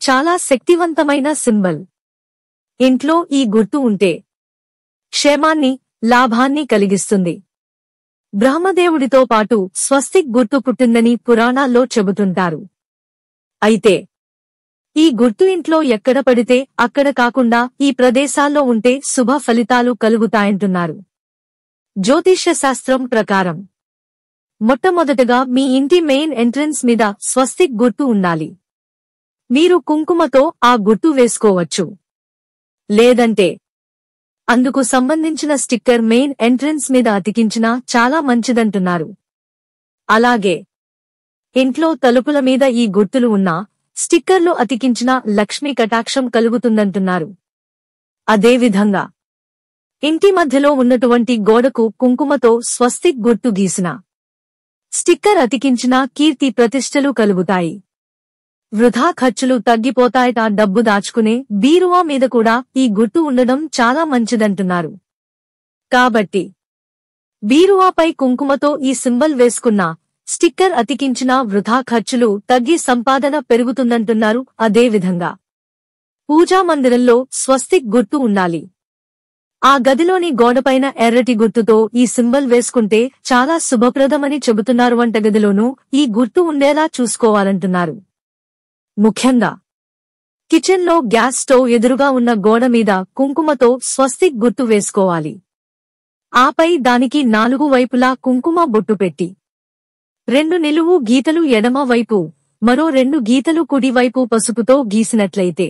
చాలా శక్తివంతమైన సింబల్. ఇంట్లో ఈ గుర్తు ఉంటే క్షేమాన్ని, లాభాన్ని కలిగిస్తుంది. బ్రహ్మదేవుడితో పాటు స్వస్తిక్ గుర్తు పుట్టిందని పురాణాల్లో చెబుతుంటారు. అయితే ఈ గుర్తు ఇంట్లో ఎక్కడ పడితే అక్కడ కాకుండా ఈ ప్రదేశాల్లో ఉంటే శుభ ఫలితాలు కలుగుతాయంటున్నారు. జ్యోతిష్య శాస్త్రం ప్రకారం మొట్టమొదటగా మీ ఇంటి మెయిన్ ఎంట్రన్స్ మీద స్వస్తిక్ గుర్తు ఉండాలి. మీరు కుంకుమతో ఆ గుర్తు వేసుకోవచ్చు. లేదంటే అందుకు సంబంధించిన స్టిక్కర్ మెయిన్ ఎంట్రన్స్ మీద అతికించినా చాలా మంచిదంటున్నారు. అలాగే ఇంట్లో తలుపుల మీద ఈ గుర్తులు ఉన్నా స్టిక్కర్లు అతికించిన లక్ష్మీ కటాక్షం కలుగుతుందంటున్నారు. అదేవిధంగా ఇంటి మధ్యలో ఉన్నటువంటి గోడకు కుంకుమతో స్వస్తిక్ గుర్తు గీసిన స్టిక్కర్ అతికించిన కీర్తి ప్రతిష్టలు కలుగుతాయి. వృధా ఖర్చులు తగ్గిపోతాయట. డబ్బు దాచుకునే బీరువా మీద కూడా ఈ గుర్తు ఉండడం చాలా మంచిదంటున్నారు. కాబట్టి బీరువాపై కుంకుమతో ఈ సింబల్ వేసుకున్నా, స్టిక్కర్ అతికించిన వృధా ఖర్చులు తగ్గి సంపాదన పెరుగుతుందంటున్నారు. అదేవిధంగా పూజా మందిరంలో స్వస్తిక్ గుర్తు ఉండాలి. ఆ గదిలోని గోడపైన ఎర్రటి గుర్తుతో ఈ సింబల్ వేసుకుంటే చాలా శుభప్రదమని చెబుతున్నారు. వంటగదిలోనూ ఈ గుర్తు ఉండేలా చూసుకోవాలంటున్నారు. ముఖ్యంగా కిచెన్లో గ్యాస్ స్టవ్ ఎదురుగా ఉన్న గోడ మీద కుంకుమతో స్వస్తిక్ గుర్తు వేసుకోవాలి. ఆపై దానికి 4 వైపులా కుంకుమ బొట్టు పెట్టి 2 నిలువు గీతలు ఎడమ వైపు, మరో 2 గీతలు కుడి వైపు పసుపుతో గీసినట్లయితే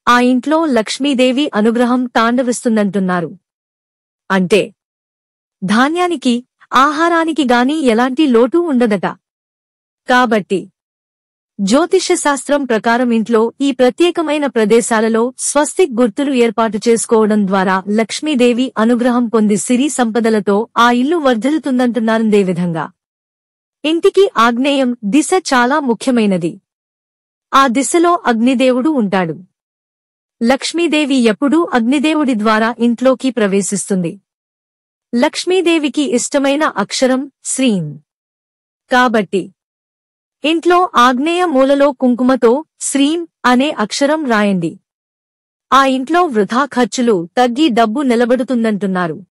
ఆ ఇంట్లో లక్ష్మీదేవి అనుగ్రహం తాండవిస్తుందంటున్నారు. అంటే ధాన్యానికి, ఆహారానికి గాని ఎలాంటి లోటు ఉండదట. కాబట్టి జ్యోతిష్య శాస్త్రం ప్రకారం ఇంట్లో ఈ ప్రత్యేకమైన ప్రదేశాలలో స్వస్తిక్ గుర్తులు ఏర్పాటు చేసుకోవడం ద్వారా లక్ష్మీదేవి అనుగ్రహం పొంది సిరి సంపదలతో ఆ ఇల్లు వర్ధిల్లుతుందంటున్నారు. అదేవిధంగా ఇంటికి ఆగ్నేయం దిశ చాలా ముఖ్యమైనది. ఆ దిశలో అగ్నిదేవుడు ఉంటాడు. లక్ష్మీదేవి ఎప్పుడూ అగ్నిదేవుడి ద్వారా ఇంట్లోకి ప్రవేశిస్తుంది. లక్ష్మీదేవికి ఇష్టమైన అక్షరం శ్రీం. కాబట్టి ఇంట్లో ఆగ్నేయ మూలలో కుంకుమతో శ్రీం అనే అక్షరం రాయండి. ఆ ఇంట్లో వృధా ఖర్చులు తగ్గి డబ్బు నిలబడుతుందంటున్నారు.